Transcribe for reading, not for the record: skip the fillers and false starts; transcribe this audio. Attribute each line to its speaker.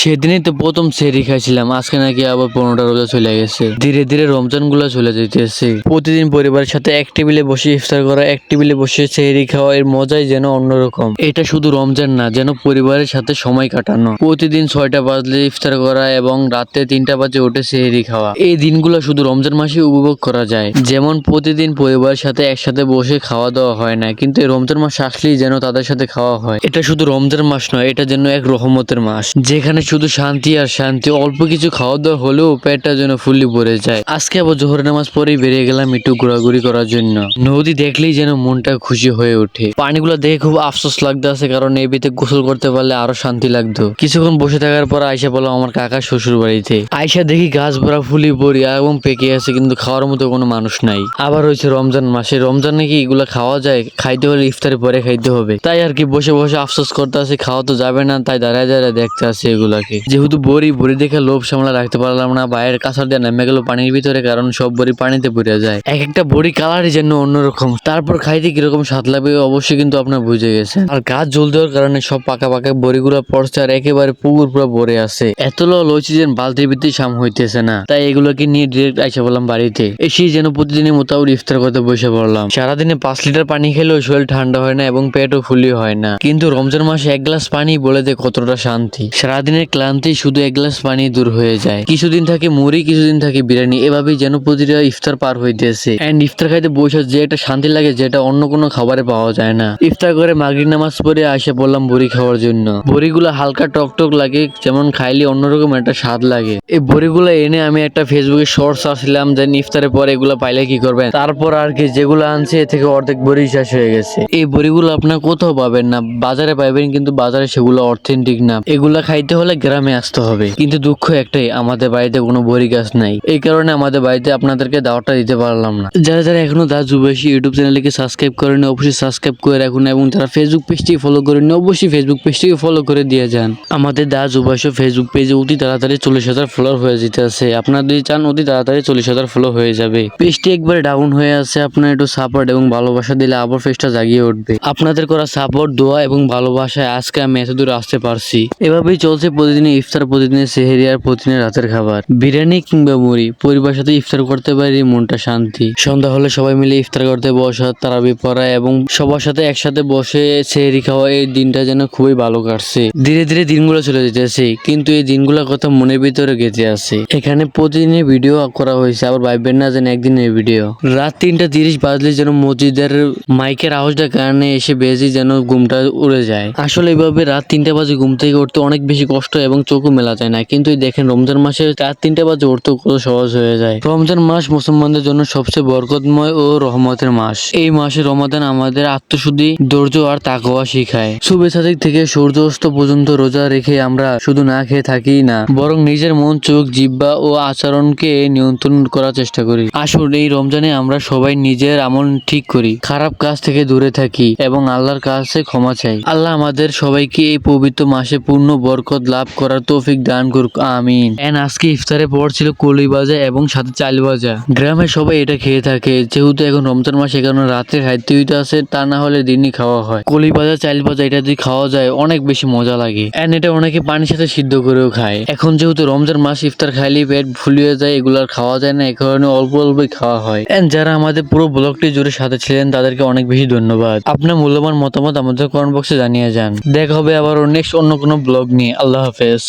Speaker 1: সেদিনই তো প্রথম সেহরি খাইছিলাম, আজকে নাকি আবার 15টা রোজা চলে গেছে। ধীরে ধীরে রমজান গুলা চলে যাইতেছে। প্রতিদিন পরিবারের সাথে এক টেবিলে বসে ইফতার করা, এক টেবিলে বসে সেহরি খাওয়া, এর মজাই যেন অন্যরকম। এটা শুধু রমজান না, যেন পরিবারের সাথে সময় কাটানো। প্রতিদিন 6টা বাজলে ইফতার করা এবং রাতে 3টা বাজে উঠে সেহরি খাওয়া, এই দিনগুলো শুধু রমজান মাসে উপভোগ করা যায়। যেমন প্রতিদিন পরিবারের সাথে একসাথে বসে খাওয়া দাওয়া হয় না, কিন্তু এই রমজান মাস আসলেই যেন তাদের সাথে খাওয়া হয়। এটা শুধু রমজান মাস নয়, এটা যেন এক রহমতের মাস, যেখানে শুধু শান্তি আর শান্তি। অল্প কিছু খাওয়া দাওয়া হলেও পেটটা যেন ফুললি ভরে যায়। আজকে আবার জোহরের নামাজ পরেই বেরিয়ে গেলাম একটু ঘোরাঘুরি করার জন্য। নদী দেখলেই যেন মনটা খুশি হয়ে ওঠে। পানিগুলো দেখে খুব আফসোস লাগতেছে, কারণ এই বিতে গোসল করতে পারলে আরো শান্তি লাগতো। কিছুক্ষণ বসে থাকার পর আয়সা বললাম আমার কাকার শ্বশুর বাড়িতে। আয়সা দেখি গাছ ভরা ফুলি ভরি এবং পেকে আছে, কিন্তু খাওয়ার মতো কোনো মানুষ নাই। আবার হয়েছে রমজান মাসে, রমজান নাকি এগুলা খাওয়া যায়, খাইতে হলে ইফতারের পরে খাইতে হবে। তাই আর কি বসে বসে আফসোস করতে আছে, খাওয়া তো যাবে না, তাই দাঁড়ায় দাঁড়ায় দেখতে আছে এগুলাকে। যেহেতু বড়ি দেখে লোভ সামলা রাখতে পারলাম না, বাইরের কাছার দিয়ে নেমে গেল পানির ভিতরে, কারণ সব বড়ি পানিতে পড়ে যায়। এক একটা বড়ি কালারই যেন অন্যরকম। তারপর খাইতে কিরকম স্বাদ লাগবে অবশ্যই কিন্তু আপনার বুঝে গেছে। আর গাছ জল দেওয়ার কারণে সব পাকা পাকা বড়িগুলো পড়ছে, আর একেবারে পুকুর পুরো ভরে আছে। এত লইছি যেন বালতির ভিতরে সাম হইতেছে না, তাই এগুলোকে নিয়ে ডিরেক্ট আইসা বললাম বাড়িতে। এসে যেন প্রতিদিনের মতো ইফতার করতে বসে পড়লাম। সারাদিনে 5 লিটার পানি খেলেও শরীর ঠান্ডা হয় না এবং পেটও ফুলি হয় না, কিন্তু রমজান মাসে 1 গ্লাস পানি বলে দে কতটা শান্তি। সারাদিনের ক্লান্তি শুধু 1 গ্লাস পানি দূর হয়ে যায়। কিছুদিন থাকে মুড়ি, কিছুদিন থাকে বিরিয়ানি, এভাবেই যেন প্রতিটা ইফতার পার হইতেছে। এন্ড ইফতার খাইতে বসে যে একটা শান্তি লাগে, যেটা অন্য কোনো খাবারে পাওয়া যায় না। ইফতার করে মাগরিব নামাজ পড়ে আসে বললাম বড়ি খাওয়ার জন্য। বড়িগুলো হালকা টক টক লাগে, যেমন খাইলে অন্যরকম একটা স্বাদ লাগে। এই বড়িগুলো এনে আমি একটা ফেসবুকে শর্টস আসছিলাম, যে ইফতারের পরে এগুলো পাইলে কি করবেন। তারপর আর কি যেগুলো আনছে এ থেকে অর্ধেক বড়ি শেষ হয়ে গেছে। এই বড়িগুলো আপনার কোথাও পাবেন না, বাজারে পাইবেন, কিন্তু বাজারে সেগুলো অথেন্টিক না। এগুলা খাইতে হলে গ্রামে আসতে হবে। কিন্তু দুঃখ একটাই, আমাদের বাড়িতে কোনো বড়ি গাছ নাই, এই কারণে আমাদের বাড়িতে আপনাদেরকে দাওয়াতটা দিতে পারলাম না। যারা যারা এখনো দা যুবাসী ইউটিউব চ্যানেলকে সাবস্ক্রাইব করেনি অবশ্যই সাবস্ক্রাইব করে রাখুন, এবং যারা ফেসবুক পেজটি ফলো করেনি অবশ্যই ফেসবুক পেজটিকে ফলো করে দিয়ে যান। আমাদের দা যুবাসী ফেসবুক পেজে অতি তাড়াতাড়ি 40,000 ফলোয়ার হয়ে যেতে আছে। আপনারা যদি চান অতি তাড়াতাড়ি 40,000 ফলো হয়ে যাবে। পেজটি একবারে ডাউন হয়ে আছে, আপনার একটু সাপোর্ট এবং ভালোবাসা দিলে আবার পেজটা জাগিয়ে উঠবে। আপনাদের করা সাপোর্ট, দোয়া এবং ভালোবাসায় আজকে আমি এত দূর আসতে পারছি। এভাবেই চলছে প্রতিদিনের ইফতার, প্রতিদিনের সেহরি আর প্রতিদিনের রাতের খাবার। বিরিয়ানি কিংবা মুড়ি, পরিবারের সাথে ইফতার করতে পারি, মনটা শান্তি। সন্ধ্যা হলে সবাই মিলে ইফতার করতে বসা, তারাবি পড়া এবং সবার সাথে একসাথে বসে সেহরি খাওয়া, এই দিনটা যেন খুবই ভালো কাটছে। ধীরে ধীরে দিনগুলো চলে যেতেছে, কিন্তু এই দিনগুলোর কথা মনের ভিতরে গেঁথে আছে। এখানে প্রতিদিনের ভিডিও করা হয়েছে, আবার ভাববেন না যেন একদিনের ভিডিও। রাত 3:30 বাজলে যেন মসজিদের মাইকের আওয়াজটার কারণে এসে বেজে যেন ঘুমটা উড়ে যায়। আসলে এইভাবে রাত 3টা বাজে ঘুম থেকে উঠতে অনেক বেশি কষ্ট এবং চোখও মেলা যায় না, কিন্তু দেখেন রমজান মাসে রাত 3টা বাজে উঠতে কত সহজ হয়ে যায়। রমজান মাস মুসলমানদের জন্য সবচেয়ে বরকতময় ও রহমতের মাস। এই মাসে রমাদান আমাদের আত্মশুদ্ধি, ধৈর্য আর তাকওয়া শিখায়। শুভে সাদিক থেকে সূর্য অস্ত পর্যন্ত রোজা রেখে আমরা শুধু না খেয়ে থাকি না, বরং নিজের মন, চোখ, জিহ্বা ও আচরণকে নিয়ন্ত্রণ করার চেষ্টা করি। আসুন এই রমজানে আমরা সবাই নিজের আমল ঠিক করি, খারাপ কাজ থেকে দূরে থাকি এবং আল্লাহর কাছে ক্ষমা চাই। আল্লাহ আমাদের সবাইকে এই পবিত্র মাসে পূর্ণ বরকত লাভ করার তৌফিক দান করুক, আমিন। আজকে ইফতারের পর ছিল কলি ভাজা এবং সাথে চাল ভাজা। গ্রামে সবাই এটা খেয়ে থাকে, যেহেতু এখন রমজান মাস, এই কারণে রাতে খাইতে হইতে আছে, তা না হলে দিনই খাওয়া হয়। কলি ভাজা, চাল ভাজা এটা যদি খাওয়া যায় অনেক বেশি মজা লাগে। এটা অনেকে পানির সাথে সিদ্ধ করেও খায়। এখন যেহেতু রমজান মাস, ইফতার খাইলে পেট ফুলিয়ে যায়, এগুলার খাওয়া যায় না, এই কারণে অল্প অল্পই খাওয়া হয়। যারা আমাদের পুরো ব্লগটি জুড়ে সাথে ছিলেন তাদেরকে অনেক বেশি ধন্যবাদ। আপনার মূল্যবান মতামত আমাদের কমেন্ট বক্সে জানিয়ে যান। দেখা হবে আবার নেক্সট অন্য কোনো ব্লগ নিয়ে। আল্লাহ হাফেজ।